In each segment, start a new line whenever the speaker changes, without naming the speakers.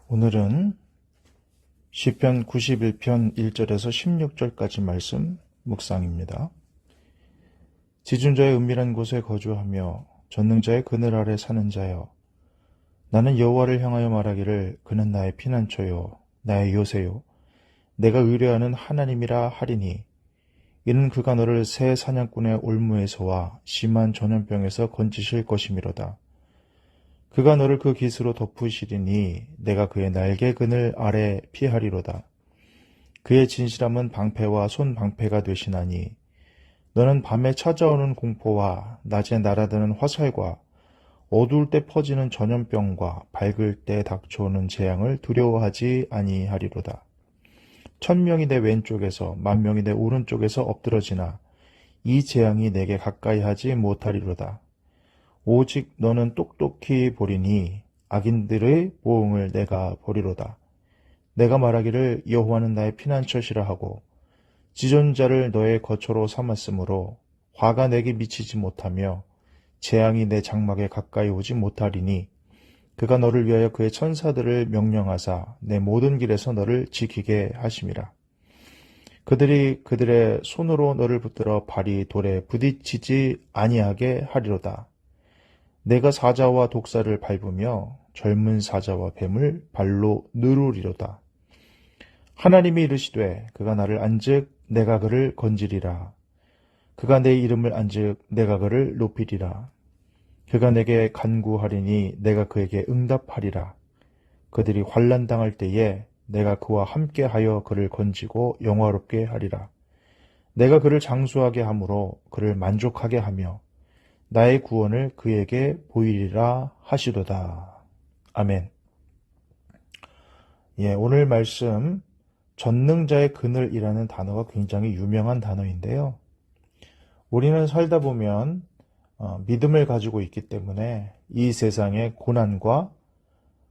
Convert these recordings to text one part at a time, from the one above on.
오늘은 시편 91편 1절에서 16절까지 말씀 묵상입니다. 지존자의 은밀한 곳에 거주하며 전능자의 그늘 아래 사는 자여, 나는 여호와를 향하여 말하기를 그는 나의 피난처요 나의 요새요 내가 의뢰하는 하나님이라 하리니, 이는 그가 너를 새 사냥꾼의 올무에서와 심한 전염병에서 건지실 것이미로다. 그가 너를 그 깃으로 덮으시리니 내가 그의 날개 그늘 아래 피하리로다. 그의 진실함은 방패와 손방패가 되시나니, 너는 밤에 찾아오는 공포와 낮에 날아드는 화살과 어두울 때 퍼지는 전염병과 밝을 때 닥쳐오는 재앙을 두려워하지 아니하리로다. 1000명이 내 왼쪽에서 10,000명이 내 오른쪽에서 엎드러지나 이 재앙이 내게 가까이 하지 못하리로다. 오직 너는 똑똑히 보리니 악인들의 보응을 내가 보리로다. 내가 말하기를 여호와는 나의 피난처시라 하고 지존자를 너의 거처로 삼았으므로 화가 내게 미치지 못하며 재앙이 내 장막에 가까이 오지 못하리니, 그가 너를 위하여 그의 천사들을 명령하사 내 모든 길에서 너를 지키게 하심이라. 그들이 그들의 손으로 너를 붙들어 발이 돌에 부딪히지 아니하게 하리로다. 내가 사자와 독사를 밟으며 젊은 사자와 뱀을 발로 누르리로다. 하나님이 이르시되 그가 나를 안즉 내가 그를 건지리라. 그가 내 이름을 안즉 내가 그를 높이리라. 그가 내게 간구하리니 내가 그에게 응답하리라. 그들이 환난 당할 때에 내가 그와 함께하여 그를 건지고 영화롭게 하리라. 내가 그를 장수하게 함으로 그를 만족하게 하며 나의 구원을 그에게 보이리라 하시도다. 아멘. 오늘 말씀 전능자의 그늘이라는 단어가 굉장히 유명한 단어인데요. 우리는 살다 보면 믿음을 가지고 있기 때문에 이 세상의 고난과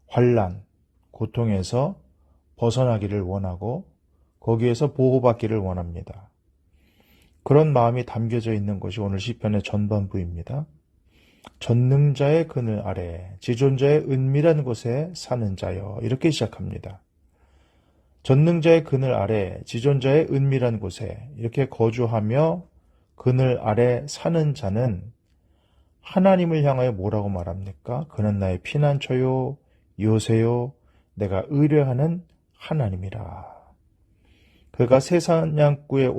환난, 고통에서 벗어나기를 원하고 거기에서 보호받기를 원합니다. 그런 마음이 담겨져 있는 것이 오늘 시편의 전반부입니다. 전능자의 그늘 아래 지존자의 은밀한 곳에 사는 자여, 이렇게 시작합니다. 전능자의 그늘 아래 지존자의 은밀한 곳에 이렇게 거주하며 그늘 아래 사는 자는 하나님을 향하여 뭐라고 말합니까? 그는 나의 피난처요 요새요 내가 의뢰하는 하나님이라. 그가 새 사냥꾼의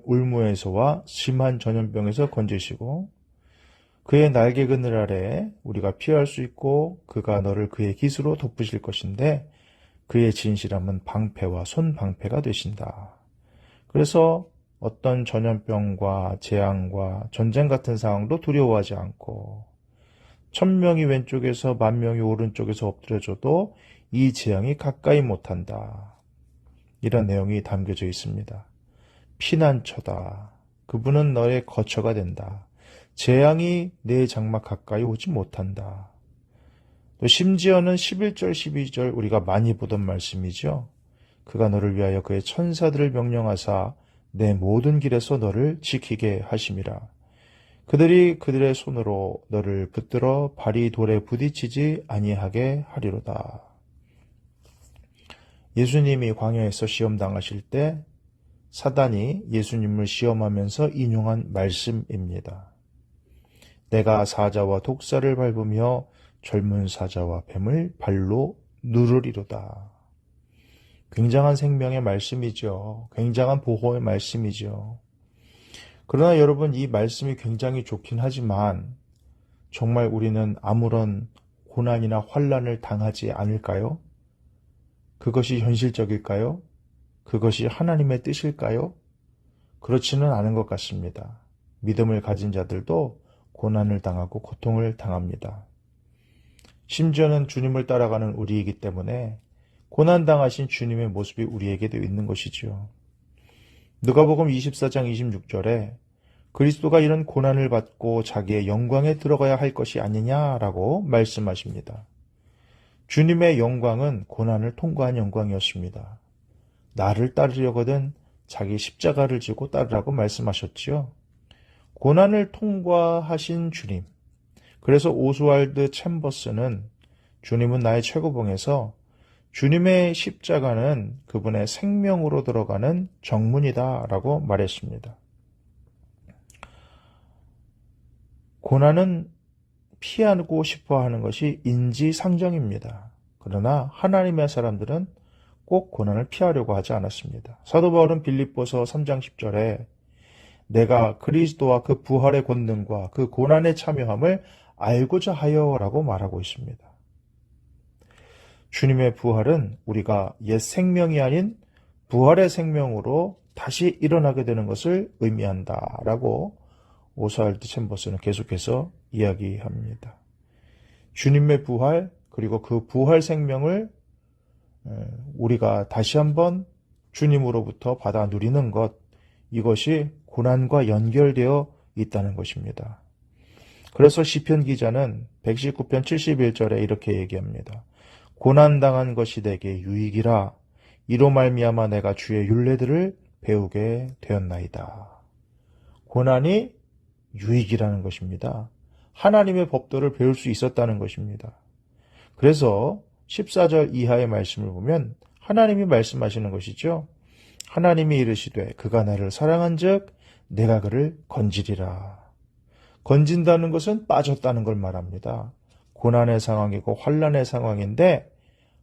올무에서와 심한 전염병에서 건지시고 그의 날개 그늘 아래 우리가 피할 수 있고, 그가 너를 그의 깃으로 덮으실 것인데 그의 진실함은 방패와 손방패가 되신다. 그래서 어떤 전염병과 재앙과 전쟁 같은 상황도 두려워하지 않고 1000명이 왼쪽에서 10,000명이 오른쪽에서 엎드려져도 이 재앙이 가까이 못한다. 이런 내용이 담겨져 있습니다. 피난처다. 그분은 너의 거처가 된다. 재앙이 내 장막 가까이 오지 못한다. 또 심지어는 11절, 12절 우리가 많이 보던 말씀이죠. 그가 너를 위하여 그의 천사들을 명령하사 내 모든 길에서 너를 지키게 하심이라. 그들이 그들의 손으로 너를 붙들어 발이 돌에 부딪히지 아니하게 하리로다. 예수님이 광야에서 시험당하실 때 사단이 예수님을 시험하면서 인용한 말씀입니다. 내가 사자와 독사를 밟으며 젊은 사자와 뱀을 발로 누르리로다. 굉장한 생명의 말씀이죠. 굉장한 보호의 말씀이죠. 그러나 여러분, 이 말씀이 굉장히 좋긴 하지만 정말 우리는 아무런 고난이나 환난을 당하지 않을까요? 그것이 현실적일까요? 그것이 하나님의 뜻일까요? 그렇지는 않은 것 같습니다. 믿음을 가진 자들도 고난을 당하고 고통을 당합니다. 심지어는 주님을 따라가는 우리이기 때문에 고난당하신 주님의 모습이 우리에게도 있는 것이지요. 누가복음 24장 26절에 그리스도가 이런 고난을 받고 자기의 영광에 들어가야 할 것이 아니냐라고 말씀하십니다. 주님의 영광은 고난을 통과한 영광이었습니다. 나를 따르려거든 자기 십자가를 지고 따르라고 말씀하셨지요. 고난을 통과하신 주님. 그래서 오스왈드 챔버스는 주님은 나의 최고봉에서 주님의 십자가는 그분의 생명으로 들어가는 정문이다라고 말했습니다. 고난은 피하고 싶어 하는 것이 인지상정입니다. 그러나 하나님의 사람들은 꼭 고난을 피하려고 하지 않았습니다. 사도 바울은 빌립보서 3장 10절에 내가 그리스도와 그 부활의 권능과 그 고난에 참여함을 알고자 하여라고 말하고 있습니다. 주님의 부활은 우리가 옛 생명이 아닌 부활의 생명으로 다시 일어나게 되는 것을 의미한다라고 오스왈드 챔버스는 계속해서 이야기합니다. 주님의 부활 그리고 그 부활 생명을 우리가 다시 한번 주님으로부터 받아 누리는 것, 이것이 고난과 연결되어 있다는 것입니다. 그래서 시편 기자는 119편 71절에 이렇게 얘기합니다. 고난당한 것이 내게 유익이라 이로 말미암아 내가 주의 율례들을 배우게 되었나이다. 고난이 유익이라는 것입니다. 하나님의 법도를 배울 수 있었다는 것입니다. 그래서 14절 이하의 말씀을 보면 하나님이 말씀하시는 것이죠. 하나님이 이르시되 그가 나를 사랑한즉 내가 그를 건지리라. 건진다는 것은 빠졌다는 걸 말합니다. 고난의 상황이고 환난의 상황인데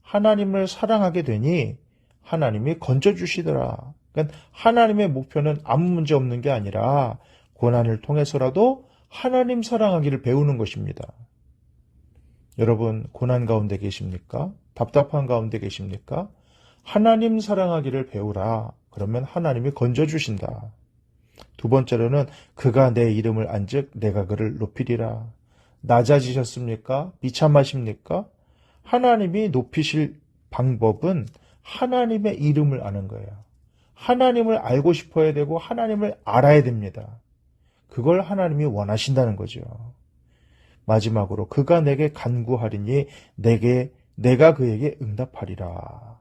하나님을 사랑하게 되니 하나님이 건져주시더라. 그러니까 하나님의 목표는 아무 문제 없는 게 아니라 고난을 통해서라도 하나님 사랑하기를 배우는 것입니다. 여러분 고난 가운데 계십니까? 답답한 가운데 계십니까? 하나님 사랑하기를 배우라. 그러면 하나님이 건져주신다. 두 번째로는 그가 내 이름을 안즉 내가 그를 높이리라. 낮아지셨습니까? 비참하십니까? 하나님이 높이실 방법은 하나님의 이름을 아는 거예요. 하나님을 알고 싶어야 되고 하나님을 알아야 됩니다. 그걸 하나님이 원하신다는 거죠. 마지막으로 그가 내게 간구하리니 내가 그에게 응답하리라.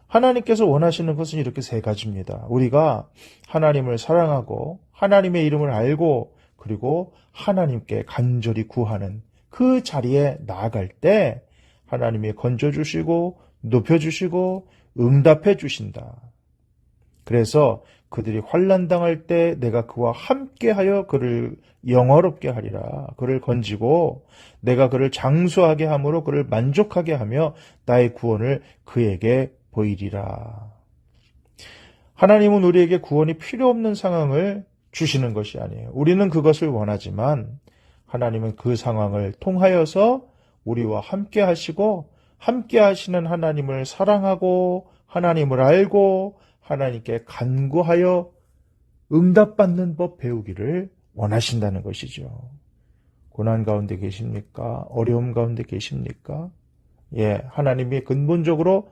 하나님께서 원하시는 것은 이렇게 세 가지입니다. 우리가 하나님을 사랑하고 하나님의 이름을 알고 그리고 하나님께 간절히 구하는 그 자리에 나아갈 때 하나님이 건져주시고 높여주시고 응답해 주신다. 그래서 그들이 환난당할 때 내가 그와 함께하여 그를 영화롭게 하리라. 그를 건지고 내가 그를 장수하게 함으로 그를 만족하게 하며 나의 구원을 그에게 보이리라. 하나님은 우리에게 구원이 필요 없는 상황을 주시는 것이 아니에요. 우리는 그것을 원하지만 하나님은 그 상황을 통하여서 우리와 함께 하시고 함께 하시는 하나님을 사랑하고 하나님을 알고 하나님께 간구하여 응답받는 법 배우기를 원하신다는 것이죠. 고난 가운데 계십니까? 어려움 가운데 계십니까? 하나님이 근본적으로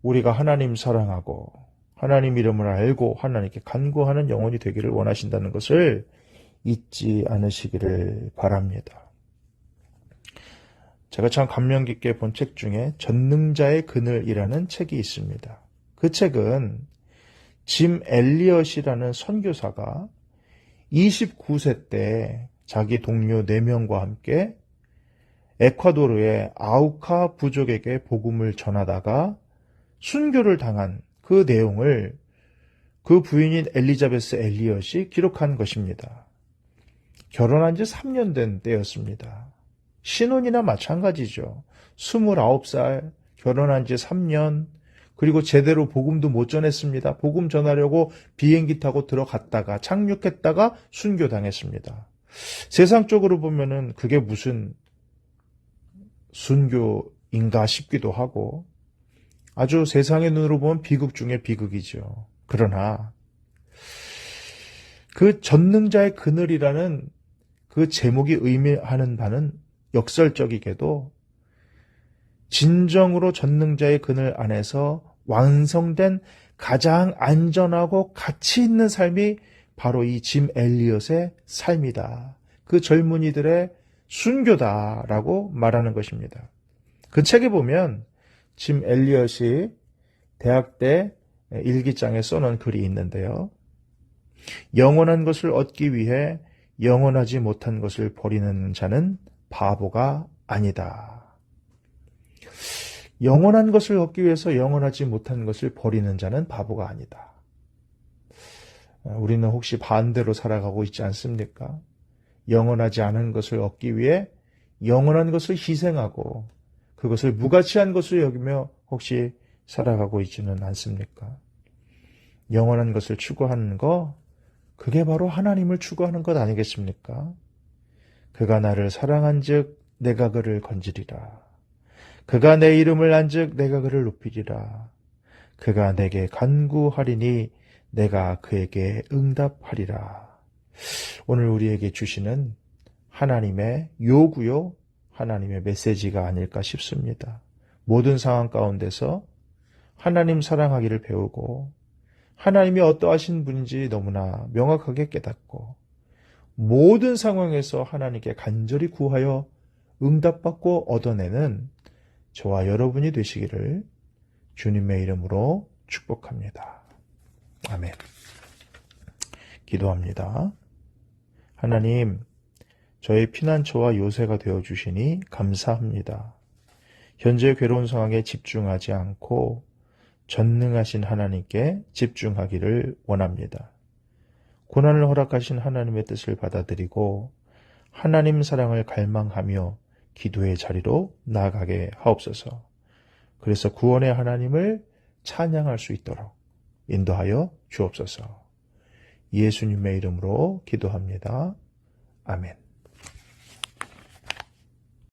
우리가 하나님 사랑하고 하나님 이름을 알고 하나님께 간구하는 영혼이 되기를 원하신다는 것을 잊지 않으시기를 바랍니다. 제가 참 감명 깊게 본 책 중에 전능자의 그늘이라는 책이 있습니다. 그 책은 짐 엘리엇이라는 선교사가 29세 때 자기 동료 4명과 함께 에콰도르의 아우카 부족에게 복음을 전하다가 순교를 당한 그 내용을 그 부인인 엘리자베스 엘리엇이 기록한 것입니다. 결혼한 지 3년 된 때였습니다. 신혼이나 마찬가지죠. 29살, 결혼한 지 3년, 그리고 제대로 복음도 못 전했습니다. 복음 전하려고 비행기 타고 들어갔다가 착륙했다가 순교당했습니다. 세상적으로 보면은 그게 무슨 순교인가 싶기도 하고 아주 세상의 눈으로 보면 비극 중에 비극이죠. 그러나 그 전능자의 그늘이라는 그 제목이 의미하는 바는 역설적이게도 진정으로 전능자의 그늘 안에서 완성된 가장 안전하고 가치 있는 삶이 바로 이 짐 엘리엇의 삶이다. 그 젊은이들의 순교다라고 말하는 것입니다. 그 책에 보면 짐 엘리엇이 대학 때 일기장에 써놓은 글이 있는데요. 영원한 것을 얻기 위해 영원하지 못한 것을 버리는 자는 바보가 아니다. 영원한 것을 얻기 위해서 영원하지 못한 것을 버리는 자는 바보가 아니다. 우리는 혹시 반대로 살아가고 있지 않습니까? 영원하지 않은 것을 얻기 위해 영원한 것을 희생하고 그것을 무가치한 것을 여기며 혹시 살아가고 있지는 않습니까? 영원한 것을 추구하는 거, 그게 바로 하나님을 추구하는 것 아니겠습니까? 그가 나를 사랑한 즉 내가 그를 건지리라. 그가 내 이름을 안즉 내가 그를 높이리라. 그가 내게 간구하리니 내가 그에게 응답하리라. 오늘 우리에게 주시는 하나님의 요구요, 하나님의 메시지가 아닐까 싶습니다. 모든 상황 가운데서 하나님 사랑하기를 배우고 하나님이 어떠하신 분인지 너무나 명확하게 깨닫고 모든 상황에서 하나님께 간절히 구하여 응답받고 얻어내는 저와 여러분이 되시기를 주님의 이름으로 축복합니다. 아멘. 기도합니다. 하나님, 저의 피난처와 요새가 되어주시니 감사합니다. 현재 괴로운 상황에 집중하지 않고 전능하신 하나님께 집중하기를 원합니다. 고난을 허락하신 하나님의 뜻을 받아들이고 하나님 사랑을 갈망하며 기도의 자리로 나아가게 하옵소서. 그래서 구원의 하나님을 찬양할 수 있도록 인도하여 주옵소서. 예수님의 이름으로 기도합니다. 아멘.